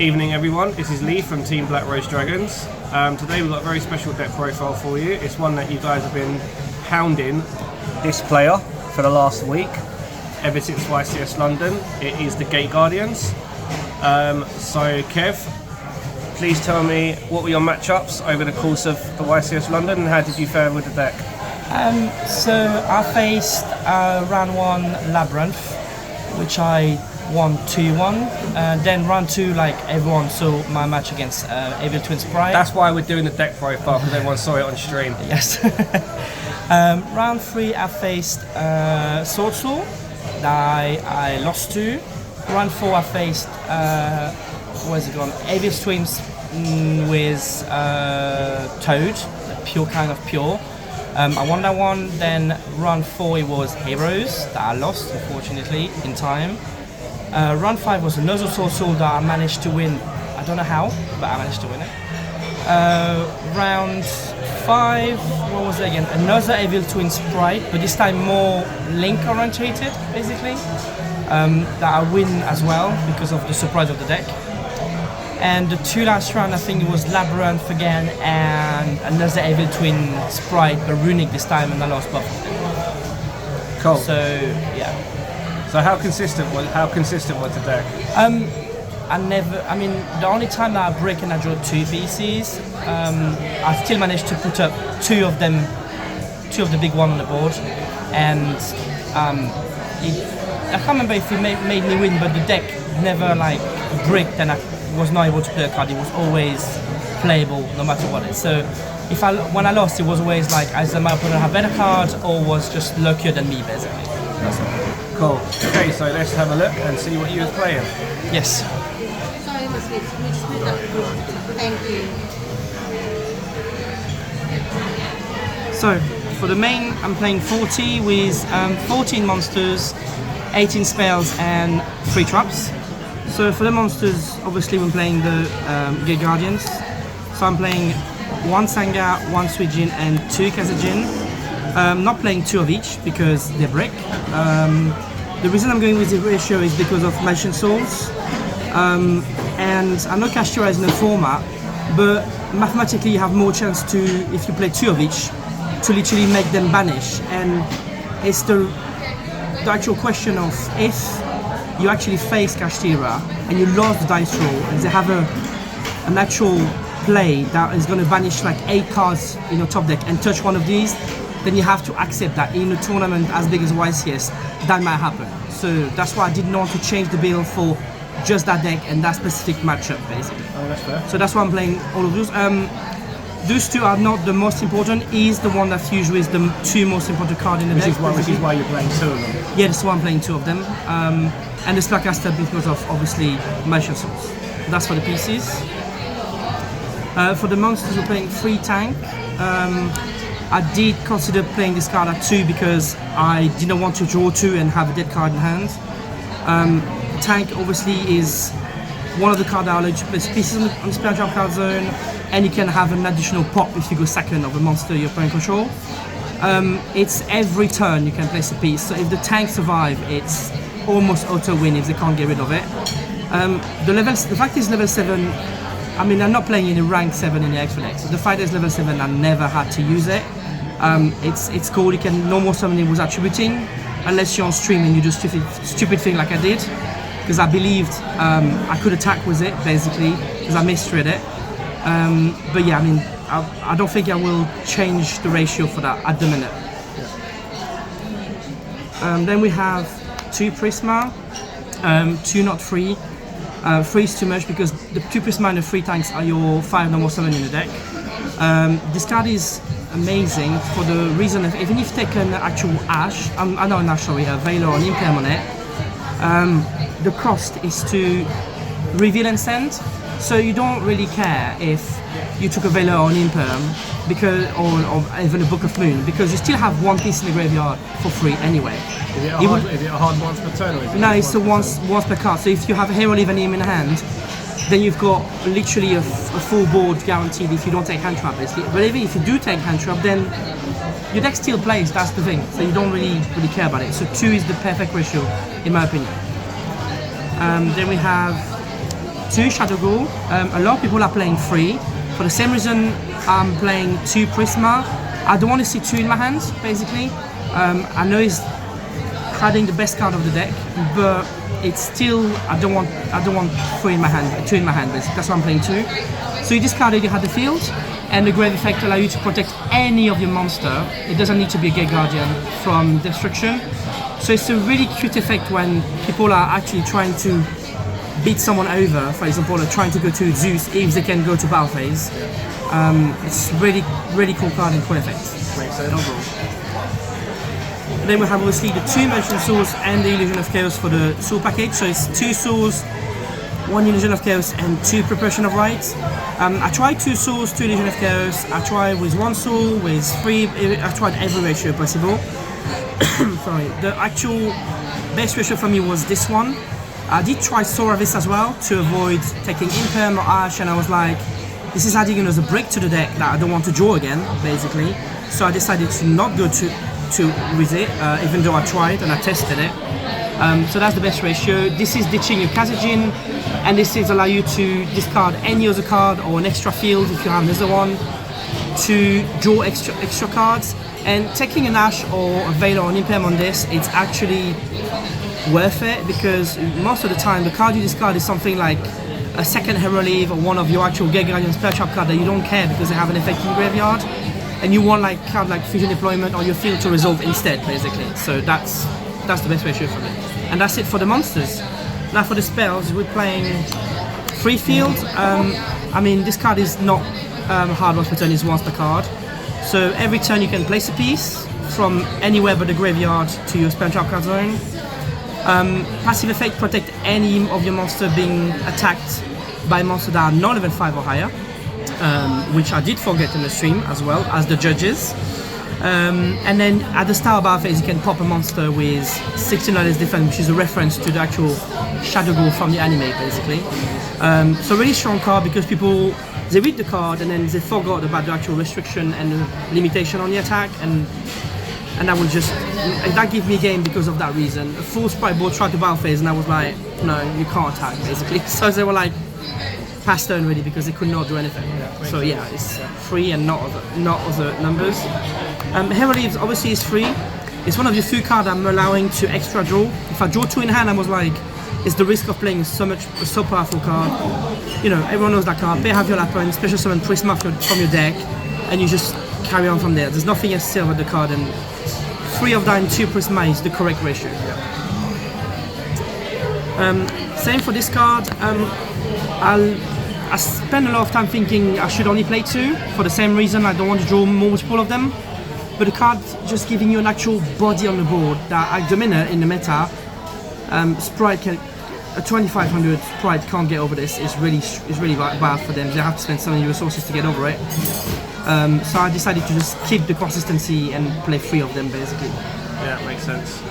Evening everyone, this is Lee from Team BlackRose Dragons. Today we've got a very special deck profile for you. It's one that you guys have been hounding this player for the last week, ever since YCS London. It is the Gate Guardians. So Kev, please tell me what were your matchups over the course of the YCS London and how did you fare with the deck? So I faced round 1 Labyrinth, which I won 2-1. Then round 2, like everyone saw my match against Evil Twin Sprite. That's why we're doing the deck profile, because everyone saw it on stream. Yes. Round 3 I faced Sword Soul that I lost to. Round 4 I faced where's it gone? Evil Twins with Toad, pure kind of pure. I won that one. Then round 4 it was Heroes that I lost unfortunately in time. Round 5 was another Sword Soul that I managed to win. I don't know how, but I managed to win it. Round 5, what was it again? Another Evil Twin Sprite, but this time more Link orientated, basically. That I win as well because of the surprise of the deck. And the 2 last round, I think it was Labyrinth again and another Evil Twin Sprite, but Runic this time, and I lost both of them. Cool. So yeah. So how consistent was the deck? I mean, the only time that I break and I draw 2 pieces, I still managed to put up 2 of the big one on the board, and I can't remember if it made me win, but the deck never like bricked and I was not able to play a card. It was always playable no matter what it is. So when I lost, it was always like either my opponent had better cards or was just luckier than me, basically. That's all. Cool. Okay, so let's have a look and see what you were playing. Yes. Sorry, we split up the group. Thank you. So for the main, I'm playing 40 with 14 monsters, 18 spells, and 3 traps. So for the monsters, obviously we're playing the Gate Guardians. So I'm playing 1 Sanga, 1 Suijin, and 2 Kazajin. Not playing 2 of each because they break. The reason I'm going with the ratio is because of Magician Souls. And I know Kashtira is in a format, but mathematically you have more chance to, if you play 2 of each, to literally make them banish. And it's the actual question of if you actually face Kashtira and you lost the dice roll and they have a natural play that is going to banish like 8 cards in your top deck and touch one of these, then you have to accept that in a tournament as big as YCS, that might happen. So that's why I didn't want to change the build for just that deck and that specific matchup, basically. Oh, that's fair. So that's why I'm playing all of those. Those 2 are not the most important. Is the one that usually is the 2 most important card in the deck. Which is why you're playing 2 of them. Yeah, that's why I'm playing 2 of them. And the Spellcaster because of obviously Magician Souls. That's for the pieces. For the monsters, we're playing 3 tank. I did consider playing this card at 2 because I didn't want to draw 2 and have a dead card in hand. Tank obviously is one of the cards that allow you to place pieces on the spell trap card zone, and you can have an additional pop if you go second of a monster your opponent control. It's every turn you can place a piece, so if the tank survive, it's almost auto win if they can't get rid of it. The fact is level 7. I mean, I'm not playing in a rank 7 in the extra deck, so the fact is level 7, I never had to use it. It's cool. You can normal summon it with attributing, unless you're on stream and you do stupid thing like I did, because I believed I could attack with it basically, because I misread it. But yeah, I mean, I don't think I will change the ratio for that at the minute. Then we have 2 Prisma, 2 not 3. 3 is too much because the 2 Prisma and the 3 tanks are your 5 normal summon in the deck. This card is amazing for the reason of even if you take an actual Ash, Veiler or an Imperm on it, the cost is to reveal and send. So you don't really care if you took a Veiler or an Imperm because, or even a Book of Moon, because you still have 1 piece in the graveyard for free anyway. Is it a hard once per turn? Or is it no, it's a once per card. So if you have a Hero Leave Name in hand, then you've got literally a full board guaranteed if you don't take hand trap, basically. But even if you do take hand trap, then your deck still plays, that's the thing. So you don't really care about it. So 2 is the perfect ratio, in my opinion. Then we have 2 Shadow Ghoul. A lot of people are playing 3. For the same reason, I'm playing 2 Prisma. I don't want to see 2 in my hands, basically. I know it's hiding the best card of the deck, but it's still I don't want 3 in my hand, 2 in my hand. Basically. That's why I'm playing 2. So you discard it, you have the field, and the Grave Effect allows you to protect any of your monster. It doesn't need to be a Gate Guardian from destruction. So it's a really cute effect when people are actually trying to beat someone over, for example, or trying to go to Zeus if they can go to battle phase. It's really, really cool card and cool effect. Makes sense. Overall. And then we have obviously the 2 Mansion Souls and the Illusion of Chaos for the Soul package. So it's 2 Souls, 1 Illusion of Chaos and 2 Preparation of Rites. I tried 2 Souls, 2 Illusion of Chaos. I tried with 1 Soul, with 3. I tried every ratio possible. Sorry. The actual best ratio for me was this one. I did try Soul Harvest as well to avoid taking Imperm or Ash, and I was like, this is adding another brick to the deck that I don't want to draw again, basically. So I decided to not go with it, even though I tried and I tested it. So that's the best ratio. This is ditching your Kazajin, and this is allow you to discard any other card or an extra field if you have another one, to draw extra cards. And taking an Ash or a Veil or an Imperm on this, it's actually worth it, because most of the time the card you discard is something like a second Hero Leave or one of your actual Gate Guardian spell trap card that you don't care because they have an effect in graveyard, and you want like card like Fusion Deployment or your field to resolve instead, basically. So that's the best ratio for me. And that's it for the monsters. Now for the spells, we're playing 3 field. I mean, this card is not hard once per turn, is once per card. So every turn you can place a piece from anywhere but the graveyard to your spell trap card zone. Passive effect, protect any of your monster being attacked by monsters that are not level 5 or higher, which I did forget in the stream as well as the judges. And then at the start of battle phase you can pop a monster with 16 less defense, which is a reference to the actual Shadow Ghoul from the anime, basically. So really strong card, because people, they read the card and then they forgot about the actual restriction and the limitation on the attack, and that will just, that gave me a game because of that reason. A full sprite board tried to battle phase and I was like, no, you can't attack, basically. So they were like, past turn really, because they could not do anything. So yeah, it's 3 and not other numbers. Hero Leaves obviously is 3. It's one of the few cards I'm allowing to extra draw. If I draw 2 in hand, I was like, it's the risk of playing so powerful card. You know, everyone knows that card. Pay half your weapon, special summon Prisma from your deck, and you just carry on from there. There's nothing else still with the card, and 3 of that and 2 Prisma is the correct ratio. Same for this card. I spend a lot of time thinking I should only play 2 for the same reason. I don't want to draw multiple of them. But the card just giving you an actual body on the board that at the minute in the meta, Sprite can, a 2500 Sprite can't get over this. It's really bad for them. They have to spend so many resources to get over it. So I decided to just keep the consistency and play 3 of them, basically. Yeah, makes sense.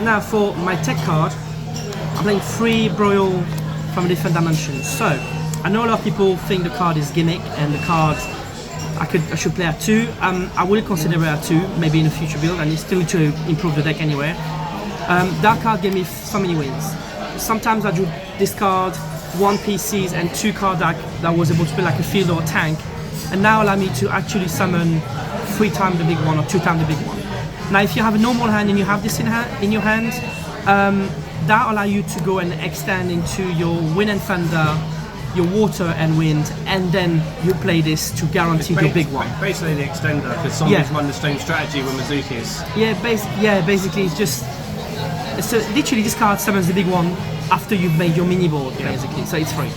Now for my tech card, I'm playing 3 Broil from different dimensions. So I know a lot of people think the card is gimmick and the card I should play at 2. I will consider it at 2, maybe in a future build, and it's still to improve the deck anyway. That card gave me so many wins. Sometimes I drew discard 1 PCs and 2 cards that was able to play like a field or a tank, and now allow me to actually summon 3 times the big one or 2 times the big one. Now if you have a normal hand and you have this in your hand, that allows you to go and extend into your Wind and Thunder, your Water and Wind, and then you play this to guarantee your big one. Basically the extender, because somebody's run the same strategy with Mizuki's. Yeah, basically it's just, so literally this card summons the big one after you've made your mini board, basically, so it's free.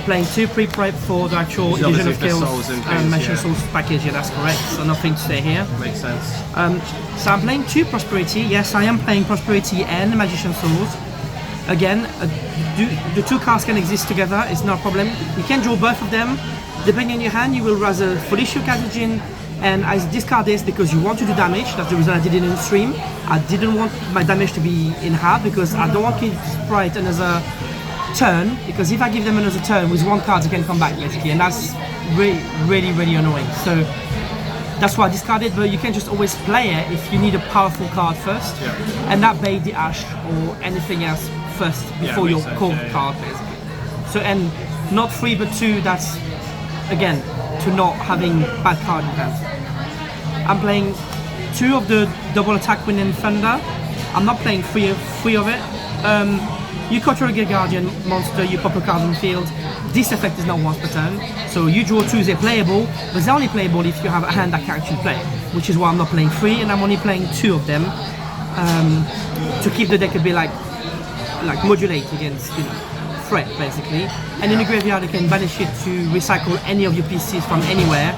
Playing 2 pre-prep for the actual Illusion of Chaos Mansion Souls package, yeah, that's correct, so nothing to say here. Makes sense. So I'm playing 2 Prosperity, yes I am playing Prosperity and Magician Souls. Again, the 2 cards can exist together, it's no problem. You can draw both of them. Depending on your hand, you will rather Foolish Kazajin, and I discard this because you want to do damage. That's the reason I did it in the stream. I didn't want my damage to be in half because I don't want to Sprite another turn, because if I give them another turn with 1 card, they can come back basically, and that's really annoying. So That's why I discarded, but you can just always play it if you need a powerful card first, and that bait the Ash or anything else first before your makes sense, core card, basically. So, and not 3 but 2, that's, again, to not having bad card in hand. I'm playing 2 of the double attack Wind and Thunder. I'm not playing 3 of it. You control a Guardian monster, you pop a card on the field. This effect is not once per turn, so you draw 2, they're playable, but they're only playable if you have a hand that can actually play, which is why I'm not playing 3, and I'm only playing 2 of them to keep the deck a bit like modulate against, you know, threat, basically. And in the graveyard, you can banish it to recycle any of your PCs from anywhere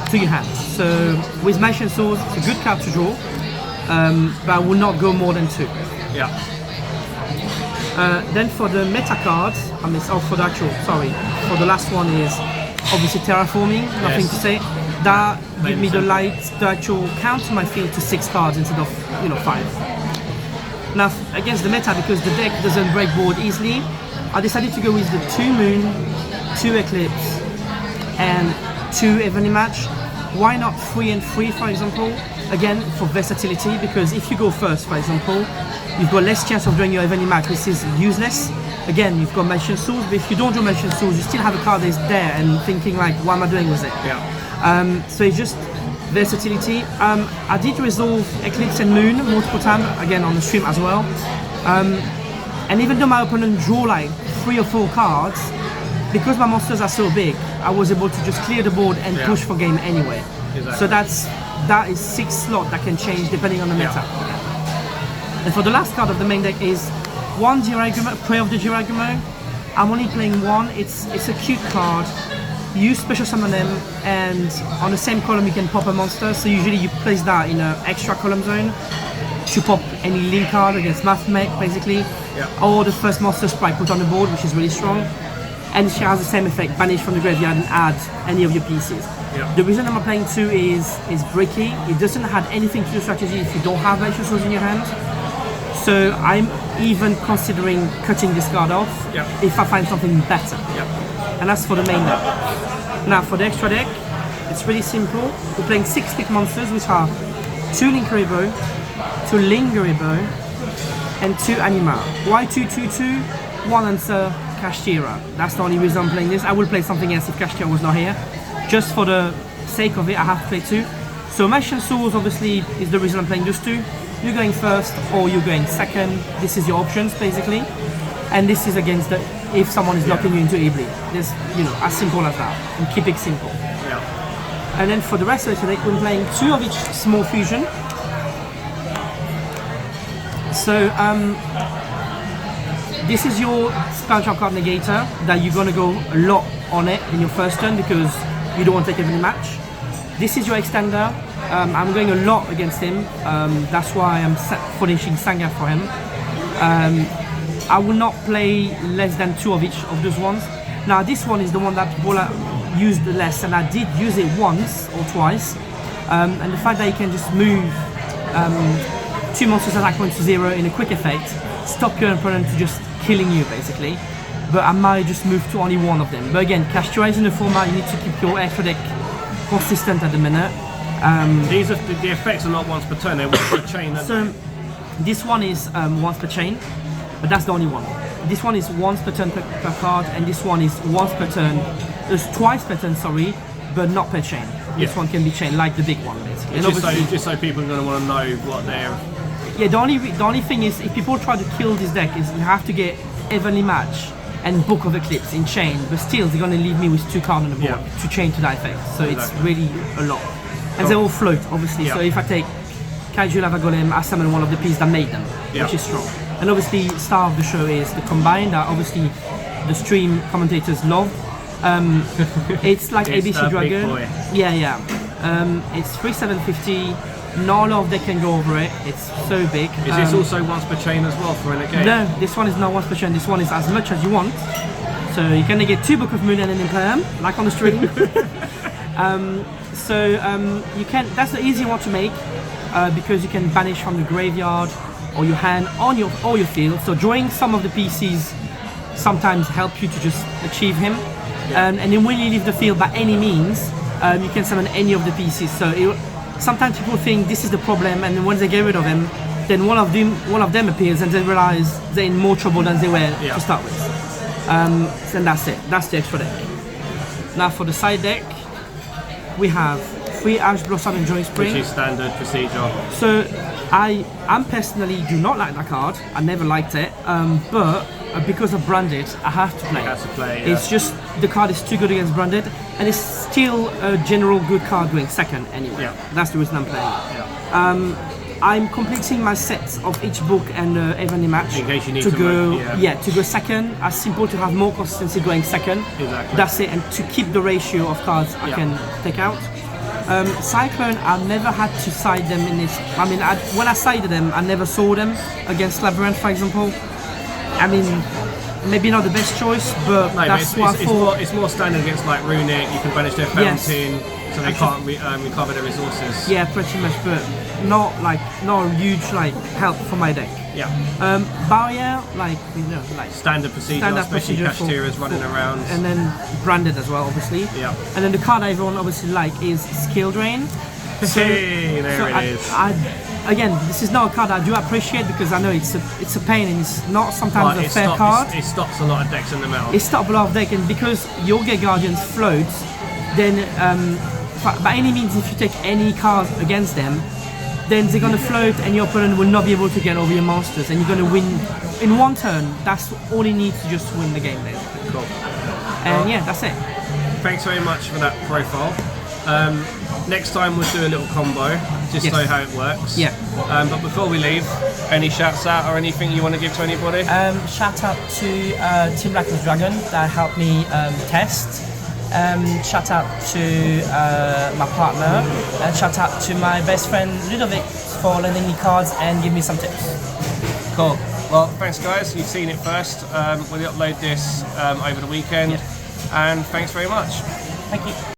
to your hand. So with Magician Sword, it's a good card to draw, but I will not go more than 2. Yeah. Then for the meta cards, for the last one is obviously Terraforming, nothing to say. That give me the actual count to my field to 6 cards instead of, 5. Now against the meta, because the deck doesn't break board easily, I decided to go with the 2 Moon, 2 Eclipse, and 2 Evenly Match. Why not 3 and 3, for example? Again, for versatility, because if you go first, for example, you've got less chance of drawing your Evenly Match, which is useless. Again, you've got Magician Swords, but if you don't draw Magician Swords, you still have a card that's there and thinking like, what am I doing with it? Yeah. So it's just versatility. I did resolve Eclipse and Moon multiple times, again on the stream as well. And even though my opponent drew like 3 or 4 cards, because my monsters are so big, I was able to just clear the board and push for game anyway. Exactly. So that is 6 slots that can change depending on the meta. And for the last card of the main deck is 1 Jiragumo, Prey of the Jiragumo. I'm only playing 1. It's a cute card. You special summon them, and on the same column you can pop a monster. So usually you place that in an extra column zone to pop any link card against Mathmech, basically, or the first monster sprite put on the board, which is really strong. And she has the same effect, banish from the graveyard and add any of your pieces. The reason I'm playing 2 is bricky. It doesn't have anything to do with strategy if you don't have Magician Swords in your hand. So I'm even considering cutting this card off if I find something better. And that's for the main deck. Now for the extra deck, it's really simple. We're playing 6 big monsters, which are 2 Linkuriboh, 2 Linguriboh, and 2 Anima. Why 2/2/2? One answer, Kashtira. That's the only reason I'm playing this. I will play something else if Kashtira was not here. Just for the sake of it, I have to play 2. So Magician Swords obviously is the reason I'm playing those 2. You're going first or you're going second. This is your options basically. And this is against the if someone is knocking you into Ibli. There's, as simple as that. And keep it simple. And then for the rest of the deck, we're playing 2 of each small fusion. So this is your spell card negator that you're gonna go a lot on it in your first turn because you don't want to take every match. This is your extender. I'm going a lot against him. That's why I'm finishing Sanga for him. I will not play less than 2 of each of those ones. Now this one is the one that people used less, and I did use it once or twice. And the fact that you can just move 2 monsters attack points to 0 in a quick effect, stop your opponent to just killing you basically. But I might just move to only 1 of them. But again, Kashtira is in the format, you need to keep your extra deck consistent at the minute. These are the effects are not once per turn, they're once per chain. So this one is once per chain, but that's the only one. This one is once per turn per card, and this one is once per turn. There's twice per turn, sorry, but not per chain. This one can be chained like the big one, basically. Just so people are going to want to know what they're... Yeah, the only thing is, if people try to kill this deck, is you have to get Evenly Match and Book of Eclipse in chain, but still they're going to leave me with 2 cards on the board to chain to that effect. So it's really a lot. And they all float, obviously. So if I take Kaiju Lava Golem, I summon one of the pieces that made them, which is strong. And obviously, star of the show is the Combine that obviously the stream commentators love. It's like It's ABC Dragon. It's 3,750. Not a lot of they can go over it. It's so big. Is this also once per chain as well for a game? No, this one is not once per chain. This one is as much as you want. So you can get 2 Book of Moon and then play them, like on the stream. You can. That's the easy one to make because you can banish from the graveyard or your hand on your field. So drawing some of the PCs sometimes help you to just achieve him. And then when you leave the field by any means, you can summon any of the pieces. So sometimes people think this is the problem, and then once they get rid of them, then one of them appears, and they realize they're in more trouble than they were to start with. And that's it. That's the extra deck. Now for the side deck, we have 3 Ash Blossom Enjoying Spring. Which is standard procedure. So I personally do not like that card. I never liked it, but because of branded, I have to play. It's just the card is too good against branded, and it's still a general good card going second anyway. That's the reason I'm playing. I'm completing my sets of each book and every match in case you need to go. move, to go second. As simple to have more consistency going second. Exactly. That's it, and to keep the ratio of cards I can take out. Cyclone, I never had to side them in this. I mean, when I sided them, I never saw them against Labyrinth, for example. I mean, maybe not the best choice, but that's what I thought. It's more standard against like Runic. You can banish their fountain, so they can't recover their resources. Yeah, pretty much, but not a huge help for my deck. Barrier, standard procedure, especially Kashtira's running around. And then branded as well, obviously. And then the card everyone obviously is Skill Drain. Again, this is not a card I do appreciate because I know it's a pain and it's not sometimes a fair card. It stops a lot of decks in the middle. It stops a lot of decks, and because Yoga Guardians floats, then by any means, if you take any card against them, then they're gonna float and your opponent will not be able to get over your monsters, and you're gonna win in one turn. That's all he needs to just win the game then. Cool. And that's it. Thanks very much for that profile. Next time we'll do a little combo, just so how it works. But before we leave, any shouts out or anything you want to give to anybody? Shout out to Team BlackRose Dragons that helped me test. Shout out to my partner, and shout out to my best friend Ludovic for lending me cards and giving me some tips. Cool. Well, thanks guys, you've seen it first. We'll upload this over the weekend, and thanks very much. Thank you.